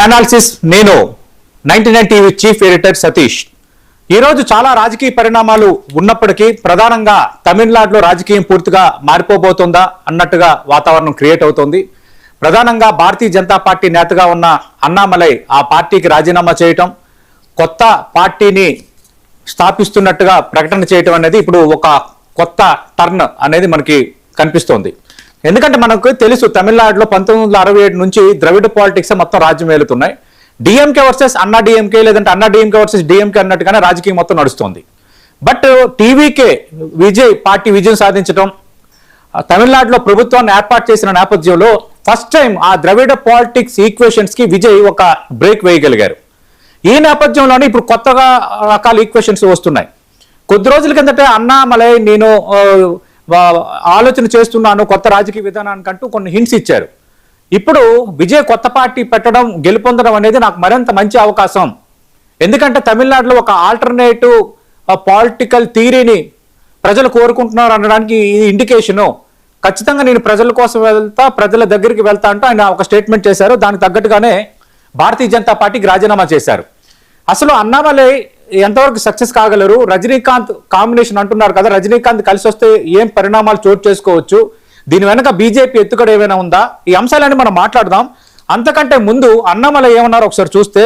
Analysis నేను 99 TV chief editor Satish. ఈరోజు చాలా రాజకీయ పరిణామాలు ఉన్నప్పటికీ ప్రధానంగా తమిళనాడులో రాజకీయం పూర్తిగా మారిపోబోతుందా అన్నట్టుగా వాతావరణం క్రియేట్ అవుతోంది. ప్రధానంగా భారతీయ జనతా పార్టీ నేతగా ఉన్న అన్నామలై ఆ పార్టీకి రాజీనామా చేయటం, కొత్త పార్టీని స్థాపిస్తున్నట్టుగా ప్రకటన చేయటం అనేది ఇప్పుడు ఒక కొత్త టర్న్ అనేది మనకి కనిపిస్తోంది. ఎందుకంటే మనకు తెలుసు తమిళనాడులో 1967 నుంచి ద్రవిడ పాలిటిక్స్ మొత్తం రాజ్యం ఏలుతున్నాయి. డిఎంకే వర్సెస్ అన్నా డిఎంకే, లేదంటే అన్నా డిఎంకే వర్సెస్ డిఎంకే అన్నట్టుగానే రాజకీయం మొత్తం నడుస్తుంది. బట్ టీవీకే పార్టీ విజయం సాధించడం, తమిళనాడులో ప్రభుత్వాన్ని ఏర్పాటు చేసిన నేపథ్యంలో ఫస్ట్ టైం ఆ ద్రవిడ పాలిటిక్స్ ఈక్వేషన్స్ కి విజయ్ ఒక బ్రేక్ వేయగలిగారు. ఈ నేపథ్యంలోనే ఇప్పుడు కొత్తగా రకాల ఈక్వేషన్స్ వస్తున్నాయి. కొద్ది రోజుల కిందటే అన్నామలై నేను ఆలోచన చేస్తున్నాను కొత్త రాజకీయ విధానానికంటూ కొన్ని హింట్స్ ఇచ్చారు. ఇప్పుడు విజయ్ కొత్త పార్టీ పెట్టడం, గెలుపొందడం అనేది నాకు మరింత మంచి అవకాశం. ఎందుకంటే తమిళనాడులో ఒక ఆల్టర్నేటివ్ పొలిటికల్ థియరీని ప్రజలు కోరుకుంటున్నారు అనడానికి ఇది ఇండికేషను. ఖచ్చితంగా నేను ప్రజల కోసం వెళ్తా, ప్రజల దగ్గరికి వెళ్తా అంటూ ఆయన ఒక స్టేట్మెంట్ చేశారు. దానికి తగ్గట్టుగానే భారతీయ జనతా పార్టీకి రాజీనామా చేశారు. అసలు అన్నామలై ఎంతవరకు సక్సెస్ కాగలరు? రజనీకాంత్ కాంబినేషన్ అంటున్నారు కదా, రజనీకాంత్ కలిసి వస్తే ఏం పరిణామాలు చోటు చేసుకోవచ్చు? దీని వెనక బీజేపీ ఎత్తుగడ ఏమైనా ఉందా? ఈ అంశాలన్నీ మనం మాట్లాడదాం. అంతకంటే ముందు అన్నామలై ఏమన్నారు ఒకసారి చూస్తే,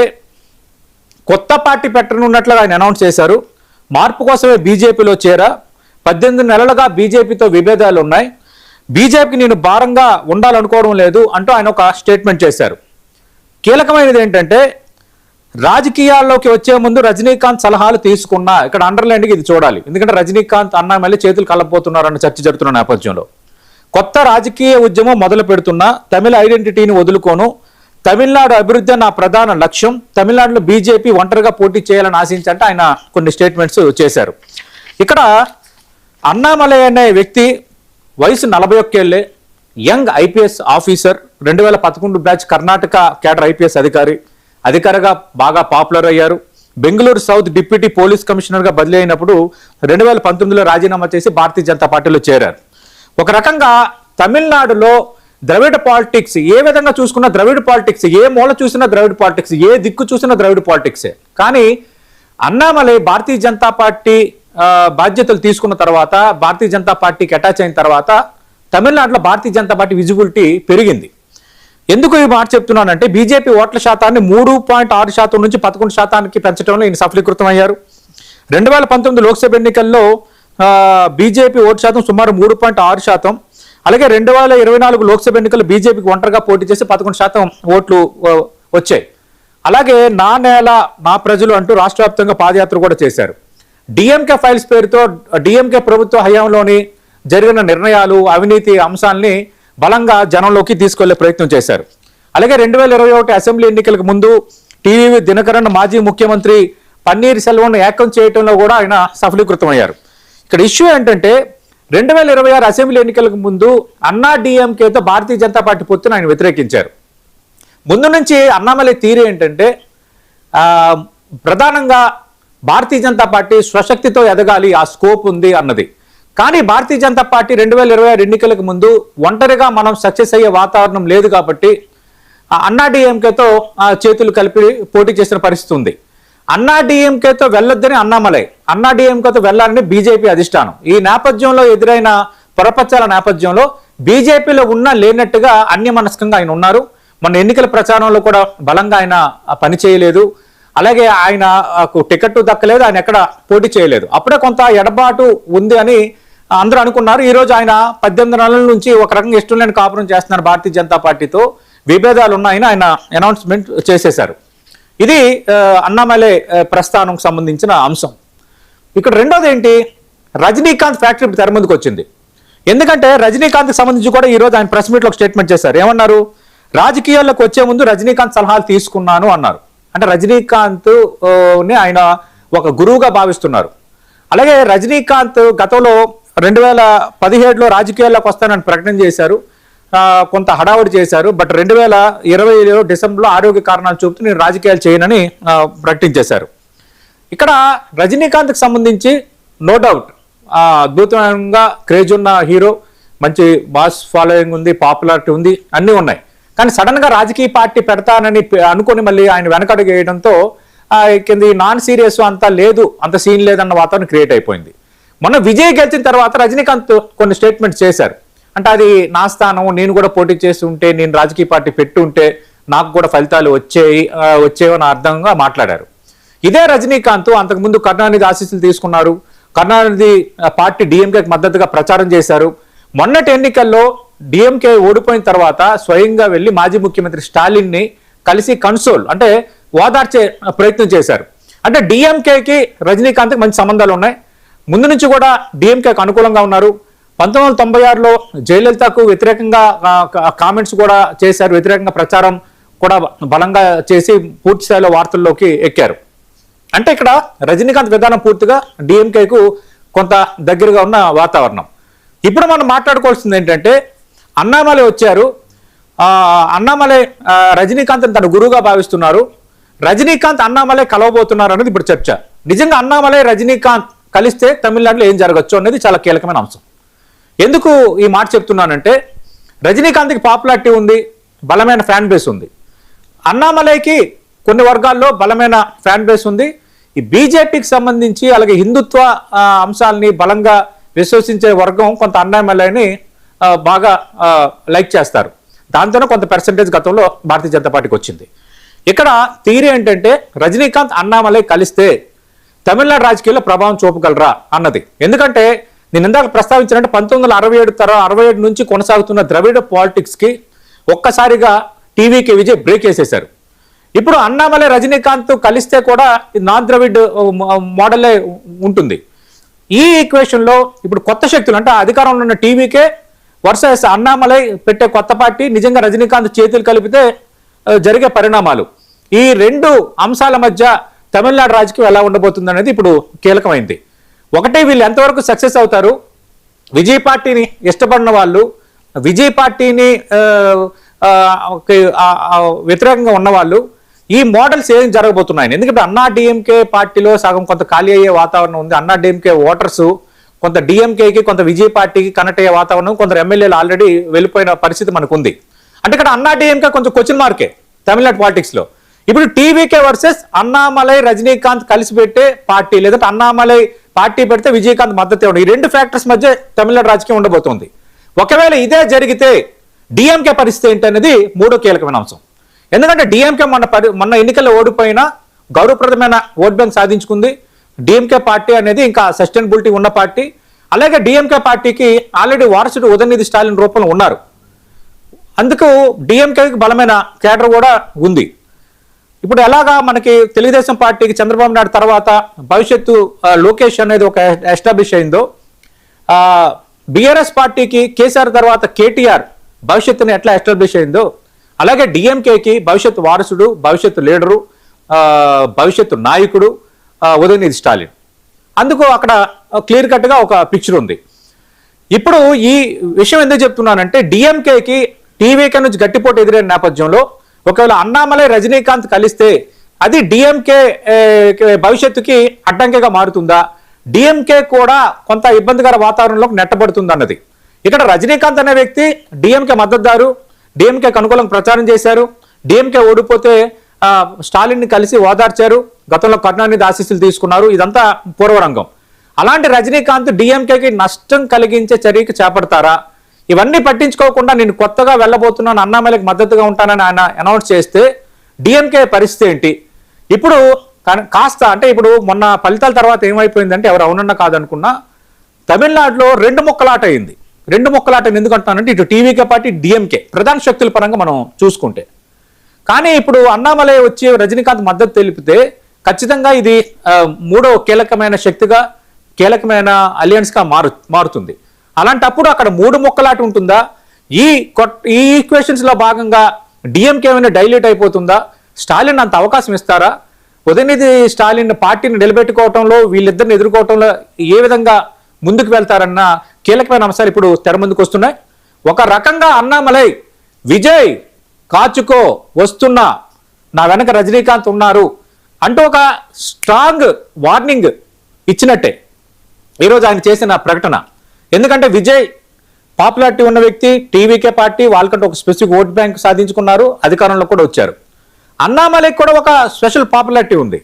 కొత్త పార్టీ పెట్టనున్నట్లుగా ఆయన అనౌన్స్ చేశారు. మార్పు కోసమే బీజేపీలో చేరా, 18 నెలలుగా బీజేపీతో విభేదాలు ఉన్నాయి, బీజేపీకి నేను భారంగా ఉండాలనుకోవడం లేదు అంటూ ఆయన ఒక స్టేట్మెంట్ చేశారు. కీలకమైనది ఏంటంటే, రాజకీయాల్లోకి వచ్చే ముందు రజనీకాంత్ సలహాలు తీసుకున్నా, ఇక్కడ అండర్లైన్కి ఇది చూడాలి. ఎందుకంటే రజనీకాంత్ అన్నామలై చేతులు కలపబోతున్నారన్న చర్చ జరుగుతున్న నేపథ్యంలో కొత్త రాజకీయ ఉద్యమం మొదలు పెడుతున్నా, తమిళ ఐడెంటిటీని వదులుకోను, తమిళనాడు అభివృద్ధి నా ప్రధాన లక్ష్యం, తమిళనాడులో బీజేపీ ఒంటరిగా పోటీ చేయాలని ఆశించంటే ఆయన కొన్ని స్టేట్మెంట్స్ చేశారు. ఇక్కడ అన్నామలై అనే వ్యక్తి వయసు 41 ఏళ్లే, young IPS officer, 2011 batch Karnataka cadre IPS అధికారిగా బాగా పాపులర్ అయ్యారు. బెంగళూరు సౌత్ డిప్యూటీ పోలీస్ కమిషనర్గా బదిలీ అయినప్పుడు 2019లో రాజీనామా చేసి భారతీయ జనతా పార్టీలో చేరారు. ఒక రకంగా తమిళనాడులో ద్రవిడ పాలిటిక్స్ ఏ విధంగా చూసుకున్నా ద్రవిడ పాలిటిక్స్, ఏ మూల చూసినా ద్రవిడ పాలిటిక్స్, ఏ దిక్కు చూసినా ద్రవిడ పాలిటిక్సే. కానీ అన్నామలై భారతీయ జనతా పార్టీ బాధ్యతలు తీసుకున్న తర్వాత, భారతీయ జనతా పార్టీకి అటాచ్ అయిన తర్వాత తమిళనాడులో భారతీయ జనతా పార్టీ విజిబిలిటీ పెరిగింది. ఎందుకు ఈ మాట చెప్తున్నానంటే, బీజేపీ ఓట్ల శాతాన్ని 3.6% నుంచి 11% పెంచడంలో ఈయన సఫలీకృతం అయ్యారు. 2019 లోక్సభ ఎన్నికల్లో బీజేపీ ఓటు శాతం సుమారు 3.6%. అలాగే 2024 లోక్సభ ఎన్నికల్లో బీజేపీకి ఒంటరిగా పోటీ చేసి 11% ఓట్లు వచ్చాయి. అలాగే నా నేల నా ప్రజలు అంటూ రాష్ట్ర వ్యాప్తంగా పాదయాత్ర కూడా చేశారు. డిఎంకే ఫైల్స్ పేరుతో డిఎంకే ప్రభుత్వ హయాంలోని జరిగిన నిర్ణయాలు, అవినీతి అంశాలని బలంగా జనంలోకి తీసుకెళ్లే ప్రయత్నం చేశారు. అలాగే 2021 అసెంబ్లీ ఎన్నికలకు ముందు టీవీ దినకరన్ మాజీ ముఖ్యమంత్రి పన్నీర్ సెల్వన్ ఏకం చేయడంలో కూడా ఆయన సఫలీకృతం అయ్యారు. ఇక్కడ ఇష్యూ ఏంటంటే, 2026 అసెంబ్లీ ఎన్నికలకు ముందు అన్నా డిఎంకేతో భారతీయ జనతా పార్టీ పొత్తును ఆయన వ్యతిరేకించారు. ముందు నుంచి అన్నామలై థియరీ ఏంటంటే, ప్రధానంగా భారతీయ జనతా పార్టీ స్వశక్తితో ఎదగాలి, ఆ స్కోప్ ఉంది అన్నది. కానీ భారతీయ జనతా పార్టీ 2026 ఎన్నికలకు ముందు ఒంటరిగా మనం సక్సెస్ అయ్యే వాతావరణం లేదు కాబట్టి అన్నా డిఎంకేతో చేతులు కలిపి పోటీ చేసిన పరిస్థితి ఉంది. అన్నా డిఎంకేతో వెళ్ళొద్దని అన్నామలై, అన్నా డిఎంకేతో వెళ్ళాలని బీజేపీ అధిష్టానం. ఈ నేపథ్యంలో ఎదురైన పొరపచ్చాల నేపథ్యంలో బీజేపీలో లేనట్టుగా అన్యమనస్కంగా ఆయన ఉన్నారు. మన ఎన్నికల ప్రచారంలో కూడా బలంగా ఆయన పని చేయలేదు. అలాగే ఆయన టికెట్ దక్కలేదు, ఆయన ఎక్కడ పోటీ చేయలేదు. అప్పుడే కొంత ఎడబాటు ఉంది అని అందరూ అనుకున్నారు. ఈరోజు ఆయన 18 నెలల నుంచి ఒక రకంగా ఇష్టం లేని కాపురం చేస్తున్నారు భారతీయ జనతా పార్టీతో, విభేదాలు ఉన్నాయని ఆయన అనౌన్స్మెంట్ చేసేశారు. ఇది అన్నామలై ప్రస్థానంకు సంబంధించిన అంశం. ఇక్కడ రెండోది ఏంటి, రజనీకాంత్ ఫ్యాక్టరీ తెర ముందుకు వచ్చింది. ఎందుకంటే రజనీకాంత్కి సంబంధించి కూడా ఈరోజు ఆయన ప్రెస్ మీట్లో ఒక స్టేట్మెంట్ చేశారు. ఏమన్నారు, రాజకీయాల్లోకి వచ్చే ముందు రజనీకాంత్ సలహాలు తీసుకున్నాను అన్నారు. అంటే రజనీకాంత్ ని ఆయన ఒక గురువుగా భావిస్తున్నారు. అలాగే రజనీకాంత్ గతంలో 2017లో రాజకీయాల్లోకి వస్తానని ప్రకటన చేశారు, కొంత హడావుడి చేశారు. బట్ 2020 డిసెంబర్లో ఆరోగ్య కారణాలు చూపుతూ నేను రాజకీయాలు చేయనని ప్రకటించేశారు. ఇక్కడ రజనీకాంత్కి సంబంధించి నో డౌట్ అద్భుతంగా క్రేజ్ ఉన్న హీరో, మంచి మాస్ ఫాలోయింగ్ ఉంది, పాపులారిటీ ఉంది, అన్నీ ఉన్నాయి. కానీ సడన్ గా రాజకీయ పార్టీ పెడతానని అనుకుని మళ్ళీ ఆయన వెనకడుగు వేయడంతో కింద నాన్ సీరియస్ అంత లేదు, అంత సీన్ లేదన్న వాతావరణం క్రియేట్ అయిపోయింది. మొన్న విజయ్ గెలిచిన తర్వాత రజనీకాంత్ కొన్ని స్టేట్మెంట్స్ చేశారు. అంటే అది నా స్థానం, నేను కూడా పోటీ చేసి ఉంటే, నేను రాజకీయ పార్టీ పెట్టి ఉంటే నాకు కూడా ఫలితాలు వచ్చేవని అర్థంగా మాట్లాడారు. ఇదే రజనీకాంత్ అంతకుముందు కరుణానిధి ఆశీస్సులు తీసుకున్నారు. కరుణానిధి పార్టీ డిఎంకేకి మద్దతుగా ప్రచారం చేశారు. మొన్నటి ఎన్నికల్లో డిఎంకే ఓడిపోయిన తర్వాత స్వయంగా వెళ్లి మాజీ ముఖ్యమంత్రి స్టాలిన్ ని కలిసి కన్సోల్ అంటే ఓదార్చే ప్రయత్నం చేశారు. అంటే డిఎంకేకి రజనీకాంత్కి మంచి సంబంధాలు ఉన్నాయి. ముందు నుంచి కూడా డిఎంకేకి అనుకూలంగా ఉన్నారు. 1996లో జయలలితకు వ్యతిరేకంగా కామెంట్స్ కూడా చేశారు, వ్యతిరేకంగా ప్రచారం కూడా బలంగా చేసి పూర్తి స్థాయిలో వార్తల్లోకి ఎక్కారు. అంటే ఇక్కడ రజనీకాంత్ విధానం పూర్తిగా డిఎంకేకు కొంత దగ్గరగా ఉన్న వాతావరణం. ఇప్పుడు మనం మాట్లాడుకోవాల్సింది ఏంటంటే అన్నామలై వచ్చారు. అన్నామలై రజనీకాంత్ తన గురువుగా భావిస్తున్నారు. రజనీకాంత్ అన్నామలై కలవబోతున్నారు అనేది ఇప్పుడు చర్చ. నిజంగా అన్నామలై రజనీకాంత్ కలిస్తే తమిళనాడులో ఏం జరగచ్చు అనేది చాలా కీలకమైన అంశం. ఎందుకు ఈ మాట చెప్తున్నానంటే రజనీకాంత్కి పాపులారిటీ ఉంది, బలమైన ఫ్యాన్ బేస్ ఉంది. అన్నామలైకి కొన్ని వర్గాల్లో బలమైన ఫ్యాన్ బేస్ ఉంది. ఈ బీజేపీకి సంబంధించి అలాగే హిందుత్వ అంశాలని బలంగా విశ్వసించే వర్గం కొంత అన్నామలైని బాగా లైక్ చేస్తారు. దాంతోనే కొంత పర్సెంటేజ్ గతంలో భారతీయ జనతా పార్టీకి వచ్చింది. ఇక్కడ థియరీ ఏంటంటే రజనీకాంత్ అన్నామలై కలిస్తే తమిళనాడు రాజకీయాల్లో ప్రభావం చూపగలరా అన్నది. ఎందుకంటే నేను ఇందాక ప్రస్తావించినట్టు 1967 నుంచి కొనసాగుతున్న ద్రవిడ పాలిటిక్స్ కి ఒక్కసారిగా టీవీకి విజయ్ బ్రేక్ వేసేశారు. ఇప్పుడు అన్నామలై రజనీకాంత్ కలిస్తే కూడా నాన్ ద్రవిడ్ మోడలే ఉంటుంది. ఈ ఈక్వేషన్ లో ఇప్పుడు కొత్త శక్తులు అంటే అధికారంలో ఉన్న టీవీకే వర్సెస్ అన్నామలై పెట్టే కొత్త పార్టీ నిజంగా రజనీకాంత్ చేతులు కలిపితే జరిగే పరిణామాలు, ఈ రెండు అంశాల మధ్య తమిళనాడు రాజకీయం ఎలా ఉండబోతుంది అనేది ఇప్పుడు కీలకమైంది. ఒకటి, వీళ్ళు ఎంతవరకు సక్సెస్ అవుతారు. విజయ్ పార్టీని ఇష్టపడిన వాళ్ళు, విజయ్ పార్టీని వ్యతిరేకంగా ఉన్నవాళ్ళు ఈ మోడల్స్ ఏం జరగబోతున్నాయి. ఎందుకంటే అన్నా డిఎంకే పార్టీలో సగం కొంత ఖాళీ అయ్యే వాతావరణం ఉంది. అన్నా డిఎంకే ఓటర్స్ కొంత డిఎంకేకి కొంత విజయ్ పార్టీకి కనెక్ట్ అయ్యే వాతావరణం, కొందరు ఎమ్మెల్యేలు ఆల్రెడీ వెళ్ళిపోయిన పరిస్థితి మనకు ఉంది. అంటే ఇక్కడ అన్నా డిఎంకే కొంచెం క్వశ్చన్ మార్కే తమిళనాడు పాలిటిక్స్ లో. ఇప్పుడు టీవీకే వర్సెస్ అన్నామలై రజనీకాంత్ కలిసి పెట్టే పార్టీ, లేదంటే అన్నామలై పార్టీ పెడితే విజయకాంత్ మద్దతు ఇవ్వడం, ఈ రెండు ఫ్యాక్టర్స్ మధ్య తమిళనాడు రాజకీయం ఉండబోతోంది. ఒకవేళ ఇదే జరిగితే డిఎంకే పరిస్థితి ఏంటనేది మూడో కీలకమైన అంశం. ఎందుకంటే డిఎంకే మొన్న ఎన్నికల్లో ఓడిపోయినా గౌరవప్రదమైన ఓట్ బ్యాంక్ సాధించుకుంది. డిఎంకే పార్టీ అనేది ఇంకా సస్టైనబిలిటీ ఉన్న పార్టీ. అలాగే డిఎంకే పార్టీకి ఆల్రెడీ వారసుడు ఉదయనిధి స్టాలిన్ రూపంలో ఉన్నారు. అందుకు డిఎంకేకి బలమైన కేడర్ కూడా ఉంది. ఇప్పుడు ఎలాగా మనకి తెలుగుదేశం పార్టీకి చంద్రబాబు నాయుడు తర్వాత భవిష్యత్తు లోకేష్ అనేది ఒక ఎస్టాబ్లిష్ అయిందో, బిఆర్ఎస్ పార్టీకి కేసీఆర్ తర్వాత కేటీఆర్ భవిష్యత్తుని ఎట్లా ఎస్టాబ్లిష్ అయిందో, అలాగే డిఎంకేకి భవిష్యత్తు వారసుడు, భవిష్యత్తు లీడరు, భవిష్యత్తు నాయకుడు ఉదయనిధి స్టాలిన్. అందుకు అక్కడ క్లియర్ కట్గా ఒక పిక్చర్ ఉంది. ఇప్పుడు ఈ విషయం ఎందుకు చెప్తున్నానంటే డిఎంకేకి టీవీకే నుంచి గట్టిపోటు ఎదురైన నేపథ్యంలో ఒకవేళ అన్నామలై రజనీకాంత్ కలిస్తే అది డిఎంకే భవిష్యత్తుకి అడ్డంకిగా మారుతుందా, డిఎంకే కూడా కొంత ఇబ్బందికర వాతావరణంలోకి నెట్టబడుతుంది అన్నది. ఇక్కడ రజనీకాంత్ అనే వ్యక్తి డిఎంకే మద్దతుదారు, డిఎంకేకి అనుకూలంగా ప్రచారం చేశారు. డిఎంకే ఓడిపోతే స్టాలిన్ ని కలిసి ఓదార్చారు, గతంలో కరుణానిధి ఆశీస్సులు తీసుకున్నారు. ఇదంతా పూర్వరంగం. అలాంటి రజనీకాంత్ డిఎంకేకి నష్టం కలిగించే చర్యకి చేపడతారా? ఇవన్నీ పట్టించుకోకుండా నేను కొత్తగా వెళ్ళబోతున్నాను, అన్నామలైకి మద్దతుగా ఉంటానని ఆయన అనౌన్స్ చేస్తే డిఎంకే పరిస్థితి ఏంటి? ఇప్పుడు కాస్త అంటే ఇప్పుడు మొన్న ఫలితాల తర్వాత ఏమైపోయిందంటే ఎవరు అవునన్నా కాదనుకున్నా తమిళనాడులో రెండు ముక్కలాట అయింది. రెండు ముక్కలాట ఎందుకంటున్నానంటే ఇటు టీవీకే పార్టీ, డిఎంకే ప్రధాన శక్తుల పరంగా మనం చూసుకుంటే. కానీ ఇప్పుడు అన్నామలై వచ్చి రజనీకాంత్ మద్దతు తెలిపితే ఖచ్చితంగా ఇది మూడో కీలకమైన శక్తిగా, కీలకమైన అలియన్స్ గా మారుతుంది. అలాంటప్పుడు అక్కడ మూడు ముక్కలాట ఉంటుందా? ఈ ఈక్వేషన్స్ లో భాగంగా డిఎంకే ఏమైనా డైల్యూట్ అయిపోతుందా? స్టాలిన్ అంత అవకాశం ఇస్తారా? ఉదయనిధి స్టాలిన్ పార్టీని నిలబెట్టుకోవటంలో, వీళ్ళిద్దరిని ఎదుర్కోవటంలో ఏ విధంగా ముందుకు వెళ్తారన్న కీలకమైన అంశాలు ఇప్పుడు తెర ముందుకు వస్తున్నాయి. ఒక రకంగా అన్నామలై విజయ్ కాచుకో వస్తున్నా, నా వెనక రజనీకాంత్ ఉన్నారు అంటూ ఒక స్ట్రాంగ్ వార్నింగ్ ఇచ్చినట్టే ఈరోజు ఆయన చేసిన ప్రకటన. ఎందుకంటే విజయ్ పాపులారిటీ ఉన్న వ్యక్తి, టీవీకే పార్టీ, వాళ్ళకంటే ఒక స్పెసిఫిక్ ఓట్ బ్యాంక్ సాధించుకున్నారు, అధికారంలో కూడా వచ్చారు. అన్నామలైకి కూడా ఒక స్పెషల్ పాపులారిటీ ఉంది.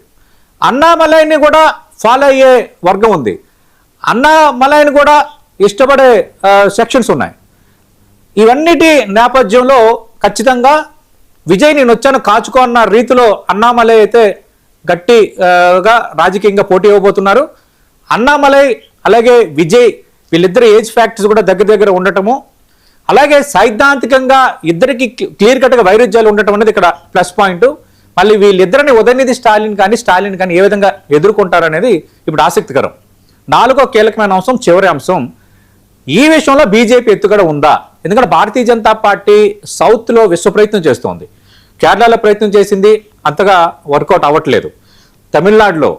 అన్నామలైని కూడా ఫాలో అయ్యే వర్గం ఉంది. అన్నామలైని కూడా ఇష్టపడే సెక్షన్స్ ఉన్నాయి. ఇవన్నిటి నేపథ్యంలో ఖచ్చితంగా విజయ్ నేను వచ్చాను కాచుకో అన్న రీతిలో అన్నామలై అయితే గట్టిగా రాజకీయంగా పోటీ ఇవ్వబోతున్నారు. అన్నామలై అలాగే విజయ్ వీళ్ళిద్దరు ఏజ్ ఫ్యాక్టర్స్ కూడా దగ్గర ఉండటము, అలాగే సైద్ధాంతికంగా ఇద్దరికి క్లియర్ కట్గా వైరుధ్యాలు ఉండటం అనేది ఇక్కడ ప్లస్ పాయింట్. మళ్ళీ వీళ్ళిద్దరిని ఉదయనిధి స్టాలిన్ కానీ ఏ విధంగా ఎదుర్కొంటారనేది ఇప్పుడు ఆసక్తికరం. 4వ కీలకమైన అంశం, చివరి అంశం, ఈ విషయంలో బీజేపీ ఎత్తుగడ ఉందా? ఎందుకంటే భారతీయ జనతా పార్టీ సౌత్లో విశ్వ ప్రయత్నం చేస్తోంది. కేరళలో ప్రయత్నం చేసింది, అంతగా వర్కౌట్ అవ్వట్లేదు. తమిళనాడులో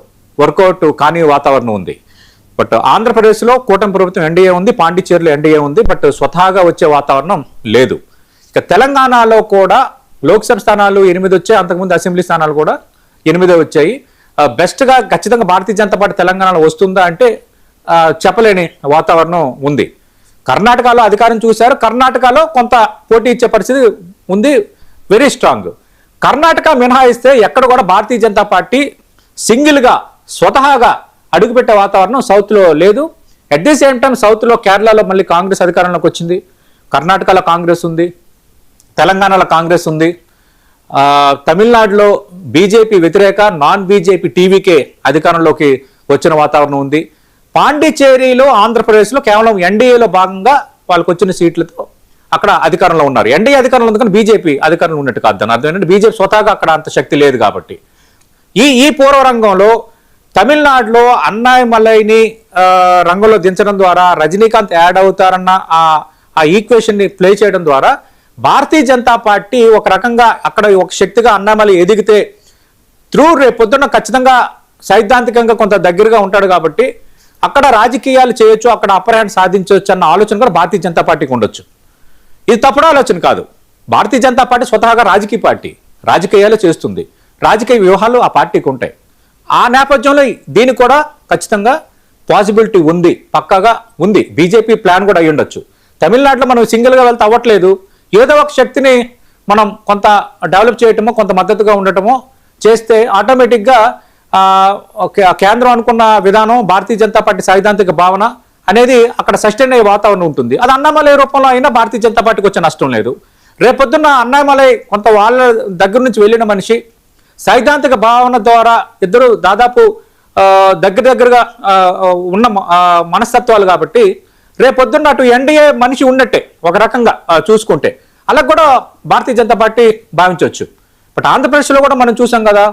వర్కౌట్ కాని వాతావరణం ఉంది. బట్ ఆంధ్రప్రదేశ్లో కూటమి ప్రభుత్వం ఎన్డీఏ ఉంది, పాండిచ్చేరిలో ఎన్డీఏ ఉంది, బట్ స్వతహాగా వచ్చే వాతావరణం లేదు. ఇక తెలంగాణలో కూడా లోక్సభ స్థానాలు 8 వచ్చాయి, అంతకుముందు అసెంబ్లీ స్థానాలు కూడా 8 వచ్చాయి. బెస్ట్గా ఖచ్చితంగా భారతీయ జనతా పార్టీ తెలంగాణలో వస్తుందా అంటే చెప్పలేని వాతావరణం ఉంది. కర్ణాటకలో అధికారం చూశారు, కర్ణాటకలో కొంత పోటీ ఇచ్చే పరిస్థితి ఉంది, వెరీ స్ట్రాంగ్. కర్ణాటక మినహాయిస్తే ఎక్కడ కూడా భారతీయ జనతా పార్టీ సింగిల్గా స్వతహాగా అడుగుపెట్టే వాతావరణం సౌత్లో లేదు. అట్ ది సేమ్ టైం సౌత్లో కేరళలో మళ్ళీ కాంగ్రెస్ అధికారంలోకి వచ్చింది, కర్ణాటకలో కాంగ్రెస్ ఉంది, తెలంగాణలో కాంగ్రెస్ ఉంది, తమిళనాడులో బీజేపీ వ్యతిరేక నాన్ బీజేపీ టీవీకే అధికారంలోకి వచ్చిన వాతావరణం ఉంది. పాండిచ్చేరిలో ఆంధ్రప్రదేశ్లో కేవలం ఎన్డీఏలో భాగంగా వాళ్ళకి వచ్చిన సీట్లతో అక్కడ అధికారంలో ఉన్నారు. ఎన్డీఏ అధికారంలో ఉంది కానీ బీజేపీ అధికారంలో ఉన్నట్టు కాదు. దాని అర్థం ఏంటంటే బీజేపీ స్వతహాగా అక్కడ అంత శక్తి లేదు కాబట్టి. ఈ పూర్వరంగంలో తమిళనాడులో అన్నామలైని రంగంలో దించడం ద్వారా రజనీకాంత్ యాడ్ అవుతారన్న ఆ ఈక్వేషన్ని ప్లే చేయడం ద్వారా భారతీయ జనతా పార్టీ ఒక రకంగా అక్కడ ఒక శక్తిగా అన్నామలై ఎదిగితే రేపు పొద్దున్న ఖచ్చితంగా సైద్ధాంతికంగా కొంత దగ్గరగా ఉంటాడు కాబట్టి అక్కడ రాజకీయాలు చేయొచ్చు, అక్కడ అప్పర్ హ్యాండ్ సాధించవచ్చు అన్న ఆలోచన కూడా భారతీయ జనతా పార్టీకి ఉండొచ్చు. ఇది తప్పుడు ఆలోచన కాదు. భారతీయ జనతా పార్టీ స్వతహాగా రాజకీయ పార్టీ, రాజకీయాలు చేస్తుంది, రాజకీయ వ్యూహాలు ఆ పార్టీకి ఉంటాయి. ఆ నేపథ్యంలో దీనికి కూడా ఖచ్చితంగా పాసిబిలిటీ ఉంది, పక్కాగా ఉంది. బీజేపీ ప్లాన్ కూడా అయ్యి ఉండొచ్చు. తమిళనాడులో మనం సింగిల్గా వెళ్తే అవ్వట్లేదు, ఏదో ఒక శక్తిని మనం కొంత డెవలప్ చేయటమో కొంత మద్దతుగా ఉండటమో చేస్తే ఆటోమేటిక్గా కేంద్రం అనుకున్న విధానం భారతీయ జనతా పార్టీ సైద్ధాంతిక భావన అనేది అక్కడ సస్టైన్ అయ్యే వాతావరణం ఉంటుంది. అది అన్నామలై రూపంలో అయినా భారతీయ జనతా పార్టీకి వచ్చే నష్టం లేదు. రేపొద్దున్న అన్నామలై కొంత వాళ్ళ దగ్గర నుంచి వెళ్ళిన మనిషి, సైద్ధాంతిక భావన ద్వారా ఇద్దరు దాదాపు దగ్గరగా ఉన్న మనస్తత్వాలు కాబట్టి రేపొద్దున్న అటు ఎన్డీఏ మనిషి ఉన్నట్టే ఒక రకంగా చూసుకుంటే అలా కూడా భారతీయ జనతా పార్టీ భావించవచ్చు. బట్ ఆంధ్రప్రదేశ్లో కూడా మనం చూసాం కదా,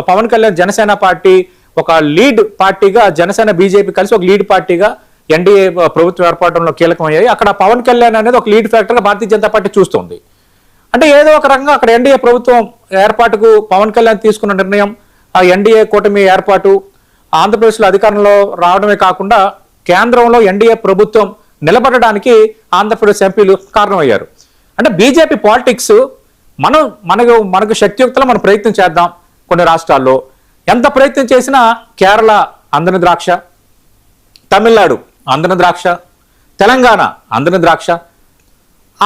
పవన్ కళ్యాణ్ జనసేన పార్టీ ఒక లీడ్ పార్టీగా, జనసేన బీజేపీ కలిసి ఒక లీడ్ పార్టీగా ఎన్డీఏ ప్రభుత్వం ఏర్పడడంలో కీలకమయ్యాయి. అక్కడ పవన్ కళ్యాణ్ అనేది ఒక లీడ్ ఫ్యాక్టర్గా భారతీయ జనతా పార్టీ చూస్తుంది. అంటే ఏదో ఒక రకంగా అక్కడ ఎన్డీఏ ప్రభుత్వం ఏర్పాటుకు పవన్ కళ్యాణ్ తీసుకున్న నిర్ణయం, ఆ ఎన్డీఏ కూటమి ఏర్పాటు, ఆంధ్రప్రదేశ్లో అధికారంలో రావడమే కాకుండా కేంద్రంలో ఎన్డీఏ ప్రభుత్వం నిలబడడానికి ఆంధ్రప్రదేశ్ ఎంపీలు కారణమయ్యారు. అంటే బీజేపీ పాలిటిక్స్ మనకు శక్తియుక్తలో మనం ప్రయత్నం చేద్దాం. కొన్ని రాష్ట్రాల్లో ఎంత ప్రయత్నం చేసినా కేరళ అందని ద్రాక్ష, తమిళనాడు అందని ద్రాక్ష, తెలంగాణ అందని ద్రాక్ష,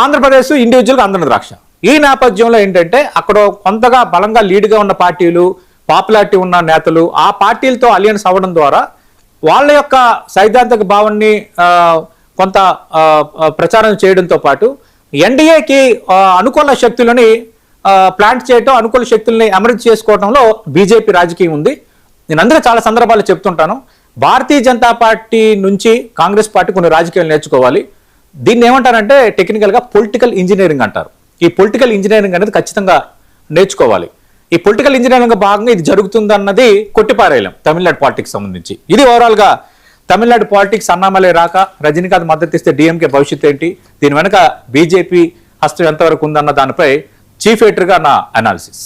ఆంధ్రప్రదేశ్ ఇండివిజువల్గా అందని ద్రాక్ష. ఈ నేపథ్యంలో ఏంటంటే అక్కడ కొంతగా బలంగా లీడ్గా ఉన్న పార్టీలు, పాపులారిటీ ఉన్న నేతలు ఆ పార్టీలతో అలియన్స్ అవ్వడం ద్వారా వాళ్ళ యొక్క సైద్ధాంతిక భావాన్ని కొంత ప్రచారం చేయడంతో పాటు ఎన్డీఏకి అనుకూల శక్తులని ప్లాంట్ చేయటం, అనుకూల శక్తుల్ని అమలు చేసుకోవడంలో బీజేపీ రాజకీయం ఉంది. నేను అందరూ చాలా సందర్భాలు చెప్తుంటాను, భారతీయ జనతా పార్టీ నుంచి కాంగ్రెస్ పార్టీ కొన్ని రాజకీయాలు నేర్చుకోవాలి. దీన్ని ఏమంటారంటే టెక్నికల్గా పొలిటికల్ ఇంజనీరింగ్ అంటారు. ఈ పొలిటికల్ ఇంజనీరింగ్ అనేది ఖచ్చితంగా నేర్చుకోవాలి. ఈ పొలిటికల్ ఇంజనీరింగ్ భాగంగా ఇది జరుగుతుందన్నది కొట్టిపారేయలేం తమిళనాడు పాలిటిక్స్ సంబంధించి. ఇది ఓవరాల్గా తమిళనాడు పాలిటిక్స్. అన్నామలై రాక, రజనీకాంత్ మద్దతు ఇస్తే డిఎంకే భవిష్యత్తు ఏంటి, దీని వెనక బీజేపీ హస్తం ఎంతవరకు ఉందన్న దానిపై చీఫ్ ఎడిటర్గా నా అనాలిసిస్.